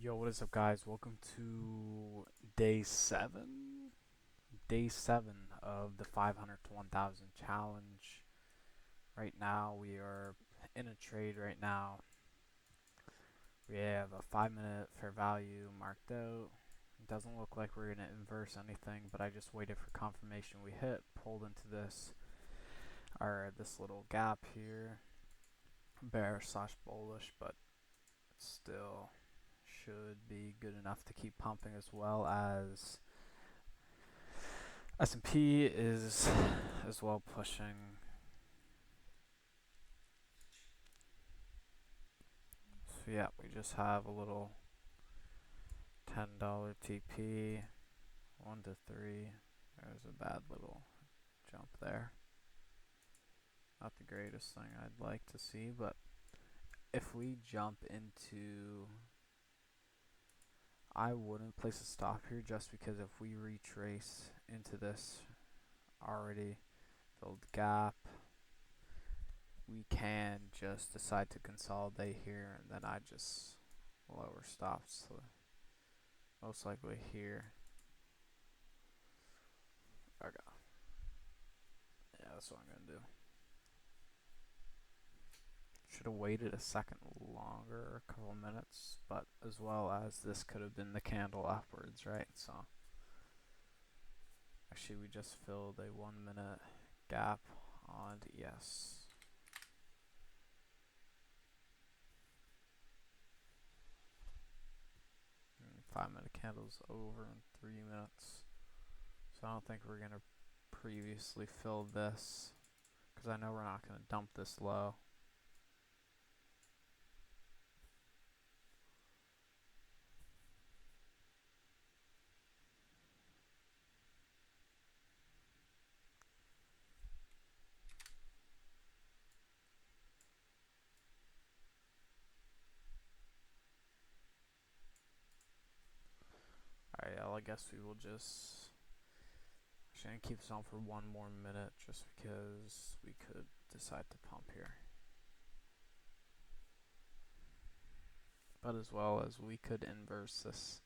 Yo, what is up, guys? Welcome to day 7? Day 7 of the 500 to 1000 challenge. Right now, we are in a trade right now. We have a 5-minute fair value marked out. It doesn't look like we're going to inverse anything, but I just waited for confirmation. We hit, pulled into this little gap here. Bear slash bullish, but still should be good enough to keep pumping, as well as S&P is as well pushing. So yeah, we just have a little $10 TP, 1 to 3. There's a bad little jump there. Not the greatest thing I'd like to see, but if we jump into, I wouldn't place a stop here, just because if we retrace into this already filled gap, we can just decide to consolidate here, and then I just lower stops, so most likely here. Okay. Yeah, that's what I'm gonna do. Should have waited a second longer, a couple minutes, but as well as this could have been the candle upwards, right? So actually, we just filled a 1-minute gap on ES. And 5-minute candles over in 3 minutes. So I don't think we're gonna previously fill this, because I know we're not gonna dump this low. Alright, well, I guess we will just actually gonna keep this on for 1 more minute, just because we could decide to pump here. But as well as we could inverse this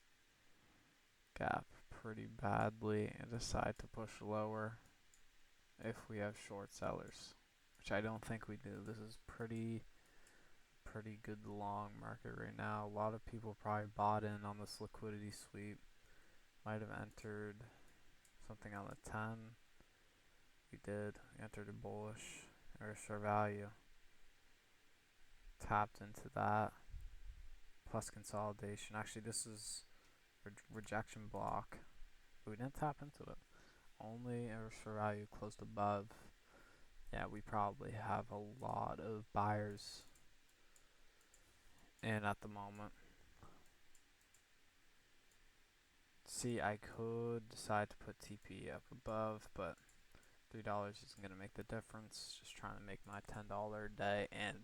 gap pretty badly and decide to push lower if we have short sellers, which I don't think we do. This is pretty good long market right now. A lot of people probably bought in on this liquidity sweep. Might have entered something on the 10. We did. We entered a bullish or fair value. Tapped into that. Plus consolidation. Actually, this is rejection block. But we didn't tap into it. Only a fair value closed above. Yeah, we probably have a lot of buyers in at the moment. See, I could decide to put TP up above, but $3 isn't going to make the difference. Just trying to make my $10 a day and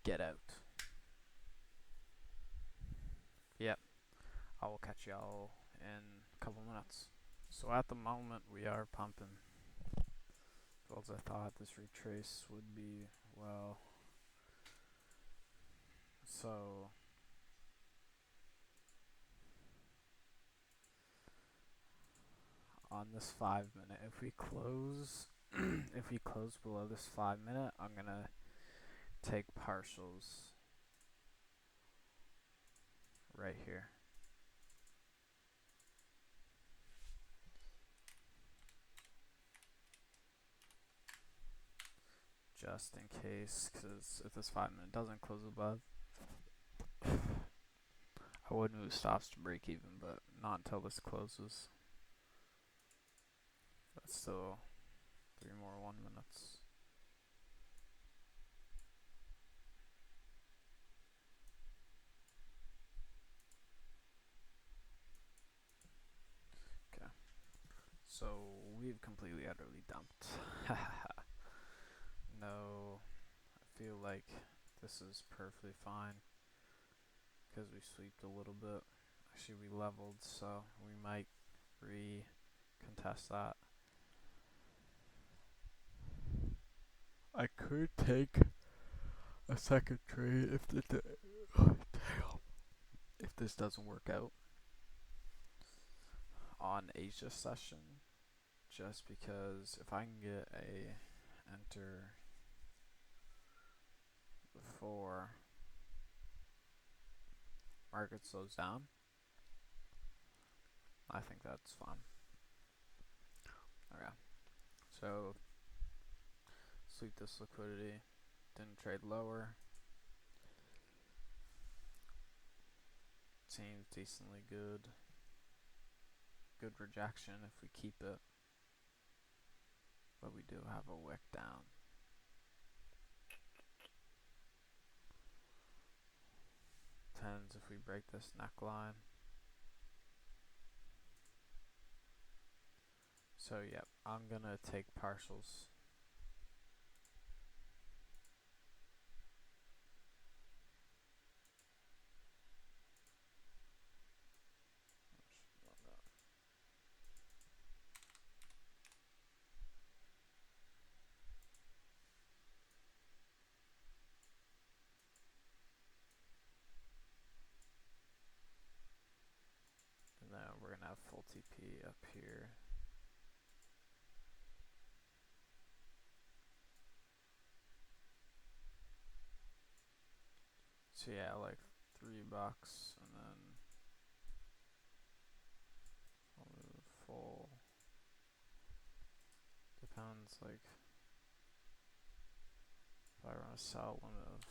get out. Yep, I will catch y'all in a couple minutes. So at the moment, we are pumping. As I thought this retrace would be, well. So on this 5-minute, if we close if we close below this 5-minute, I'm gonna take partials right here, just in case, because if this 5-minute doesn't close above, I would move stops to break even, but not until this closes. That's still 3 more 1 minutes. Okay, so we've completely utterly dumped. No, I feel like this is perfectly fine because we sweeped a little bit. Actually, we leveled, so we might contest that. I could take a second trade if this doesn't work out on Asia session, just because if I can get a enter before market slows down, I think that's fine. Okay, so sweep this liquidity, didn't trade lower. Seems decently good. Good rejection if we keep it. But we do have a wick down. Tens if we break this neckline. So yep, I'm gonna take partials. And then we're gonna have full TP up here. So yeah, like $3 and then I'll move full. Depends, like if I run a sell limit of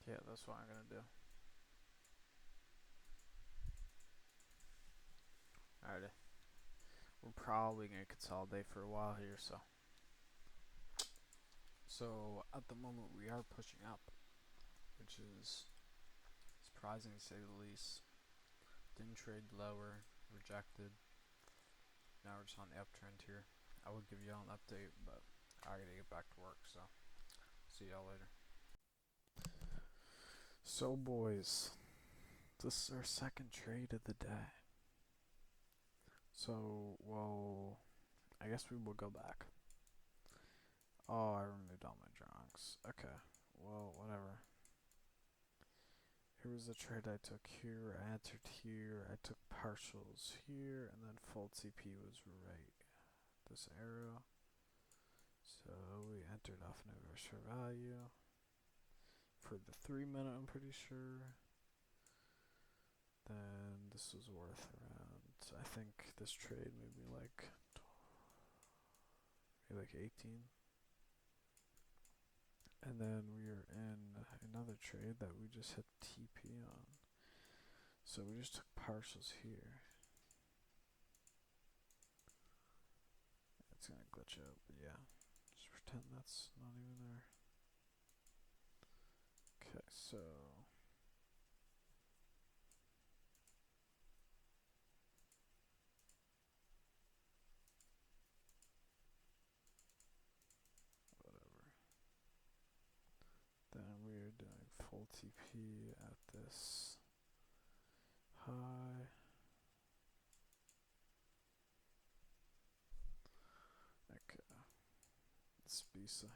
yeah, that's what I'm gonna do. Alrighty. We're probably gonna consolidate for a while here, so at the moment we are pushing up, which is surprising to say the least. Didn't trade lower, rejected. Now we're just on the uptrend here. I will give you all an update, but I gotta get back to work, so see y'all later. So boys, this is our second trade of the day. So, well, I guess we will go back. Oh, I removed all my drawings. Okay, well, whatever. Here was the trade I took here, I entered here, I took partials here, and then full TP was right this arrow. So we entered off an inverse fair value for the 3 minute, I'm pretty sure. Then this was worth around, I think this trade maybe like 18. And then we are in another trade that we just hit TP on. So we just took partials here. It's gonna glitch out, but yeah. Just pretend that's not even there. Okay, so whatever. Then we are doing full TP at this high. Okay. It's Bisa.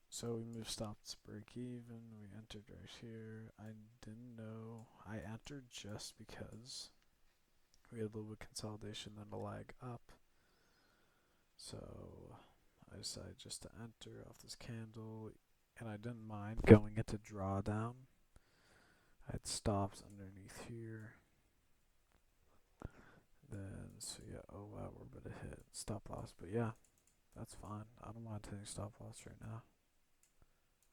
So we moved stops break even. We entered right here. I didn't know. I entered just because we had a little bit of consolidation, then a lag up. So I decided just to enter off this candle, and I didn't mind going into drawdown. I had stops underneath here. Then, so yeah, oh wow, we're about to hit stop loss, but yeah, that's fine. I don't mind taking stop loss right now.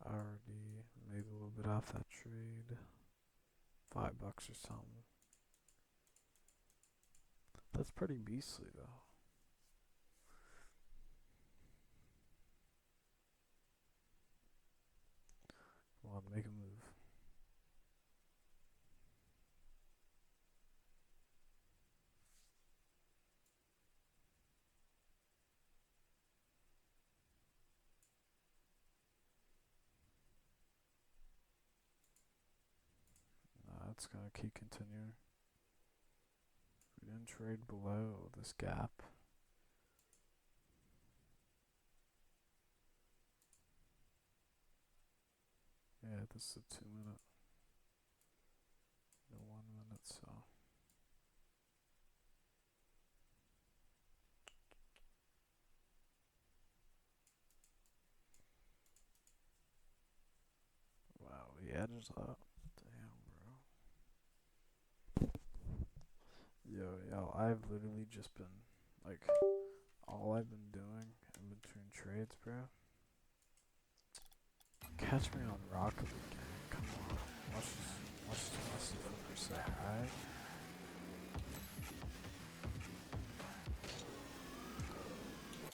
I already made a little bit off that trade. $5 or something. That's pretty beastly though. it's gonna keep continuing. We didn't trade below this gap. Yeah, this is a 2 minute. No 1 minute, so. Wow, the edge is up. Damn, bro. Yo, I've literally just been, like, all I've been doing in between trades, bro. Catch me on Rocket League, gang. Come on. Watch this Messi for a sec, alright?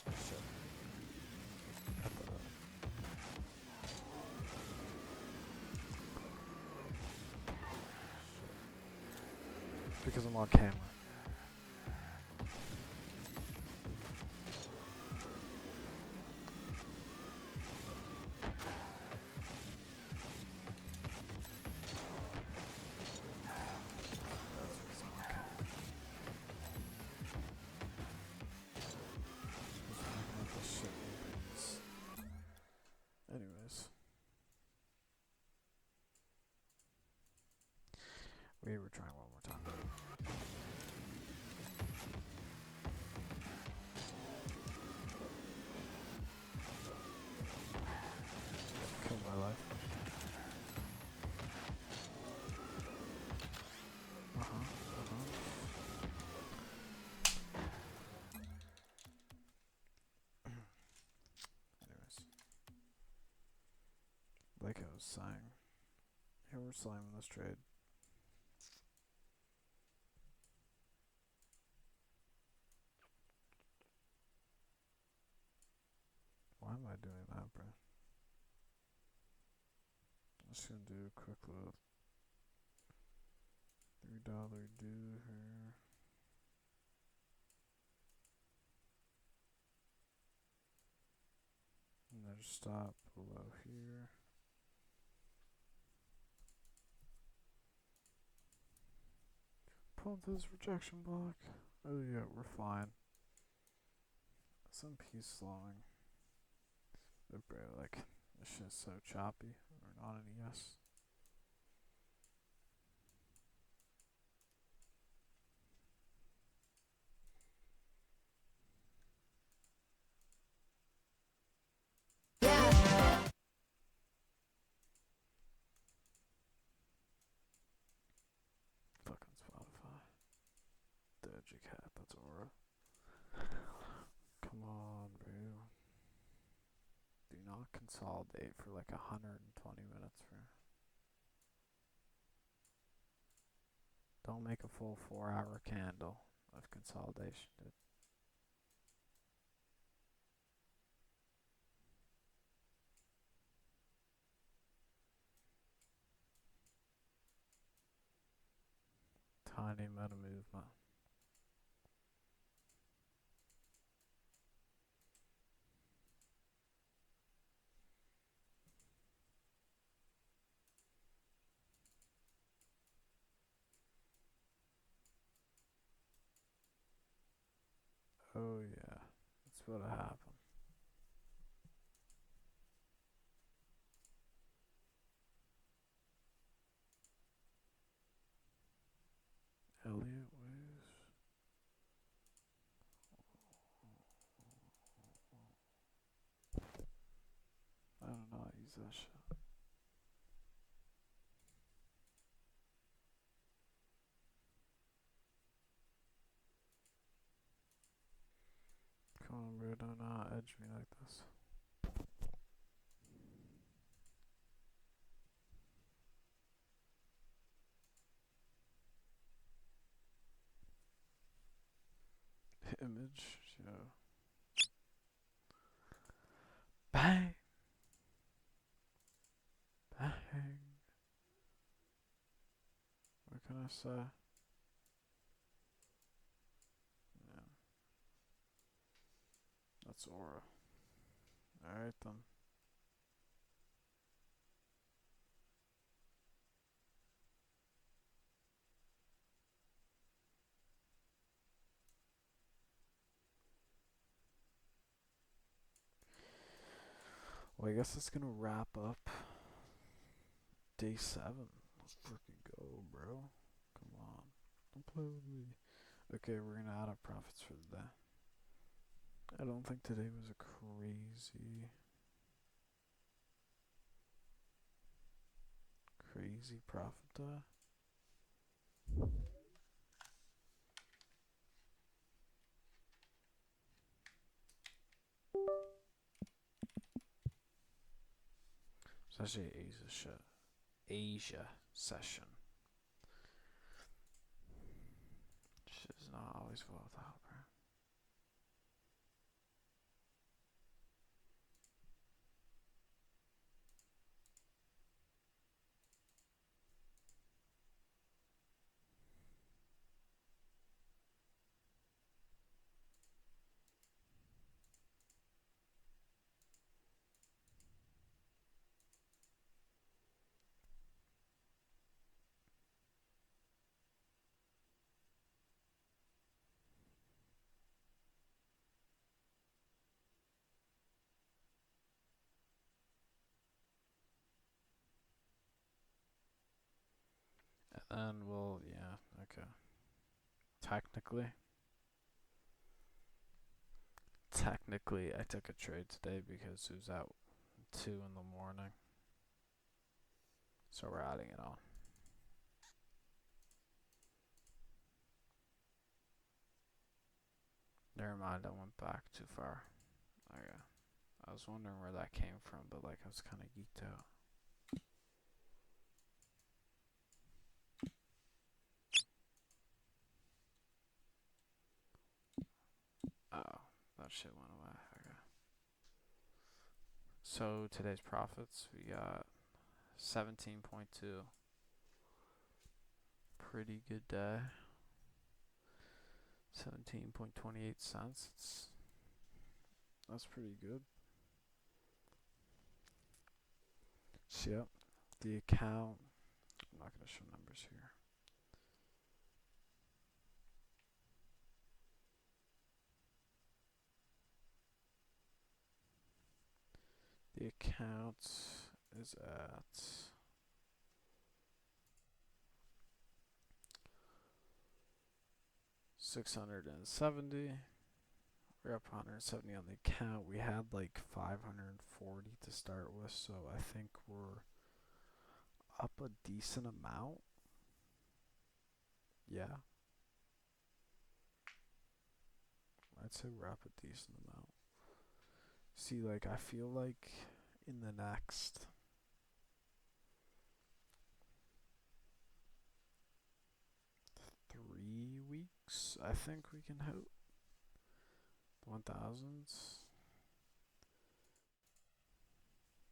Shit. Cut that up. Because I'm on camera. Anyways. We were trying one more time. Kill my life. Anyways. Like I was saying. Here we're slamming this trade. Why am I doing that, bro? I'm just gonna do a quick little $3 do here. And then stop below here. Pull into this rejection block. Oh yeah, we're fine. Some piece slowing. But bro, like, this shit's so choppy. We're not an ES. Fucking Spotify. Doja Cat, that's Aura. Come on, bro. Do not consolidate for like 120 minutes, bro. Don't make a full 4-hour candle of consolidation, dude. Tiny meta movement. Oh yeah, that's what happened. Elliot Waves. I don't know how to use that shit. Come on, bro, don't know how to edge me like this. Image, yo. Bang! Bang! What can I say? Yeah. That's Aura. Alright then. Well, I guess it's gonna wrap up day 7. Let's freaking go, bro. Come on. Don't play with me. Okay, we're gonna add up profits for the day. I don't think today was a crazy profit day. It's actually Asia session. Shit is not always volatile, bro. And then we'll, yeah, okay. Technically, I took a trade today because it was at 2 in the morning. So we're adding it on. Never mind, I went back too far. Okay. I was wondering where that came from, but like I was kind of geeked out. Oh, that shit went away. Okay. So today's profits, we got 17.2. Pretty good day. 17.28 cents. That's pretty good. So, yep, the account. I'm not going to show numbers here. The account is at $670. We're up 170 on the account. We had like 540 to start with, so I think we're up a decent amount. Yeah. I'd say we're up a decent amount. See, like, I feel like in the next 3 weeks, I think we can hit the 1000s.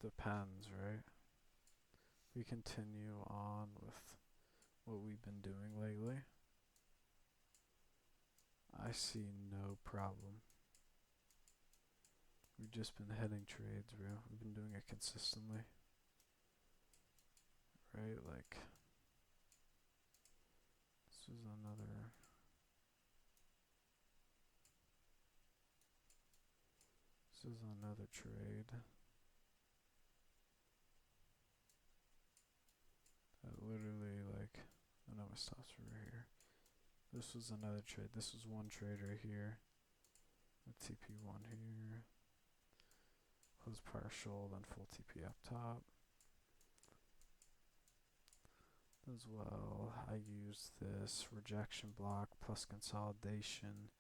Depends, right? We continue on with what we've been doing lately. I see no problem. We've just been hitting trades, bro. We've been doing it consistently. Right? Like, this is another. This is another trade. That literally, like, I know my stops were right here. This was another trade. This was one trade right here. With TP1 here. Close partial, then full TP up top. As well, I used this rejection block plus consolidation.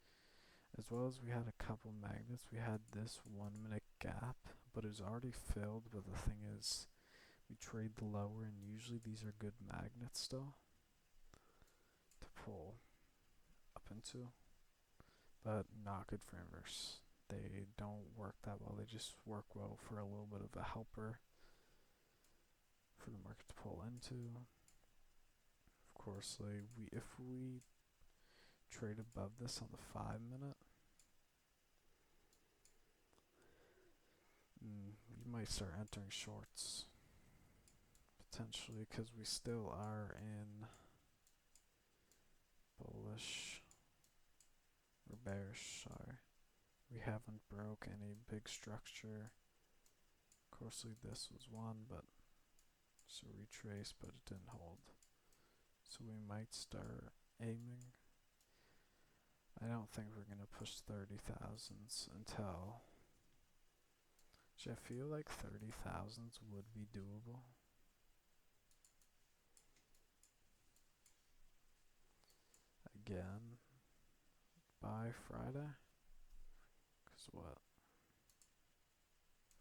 As well as we had a couple magnets. We had this 1-minute gap, but it was already filled. But the thing is, we trade the lower, and usually these are good magnets still to pull up into, but not good for inverse. They don't work that well. They just work well for a little bit of a helper for the market to pull into. Of course, like if we trade above this on the 5-minute, you might start entering shorts potentially, because we still are in bullish or bearish. Sorry, we haven't broke any big structure course, like this was one, but just a retrace, but it didn't hold. So we might start aiming. I don't think we're gonna push 30,000s until. Actually, I feel like 30,000s would be doable. Again, by Friday. Cause what?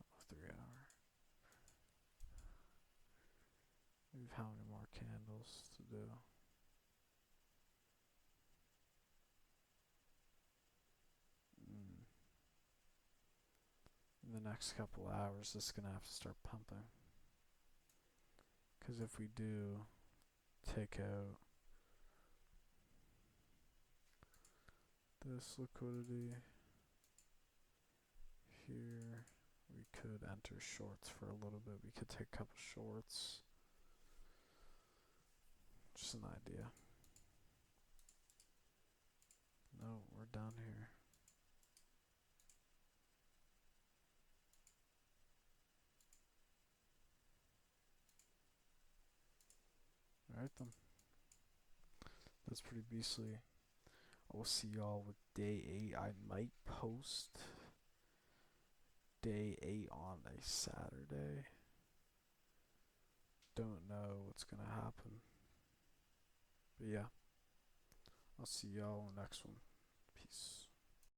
Oh, 3 hour. We have how many more candles to do? In the next couple hours, this is gonna have to start pumping. Cause if we do take out this liquidity here, we could enter shorts for a little bit. We could take a couple shorts. Just an idea. No, we're done here. Alright then. That's pretty beastly. I will see y'all with day 8. I might post day 8 on a Saturday. Don't know what's gonna happen. But yeah. I'll see y'all in the next one. Peace.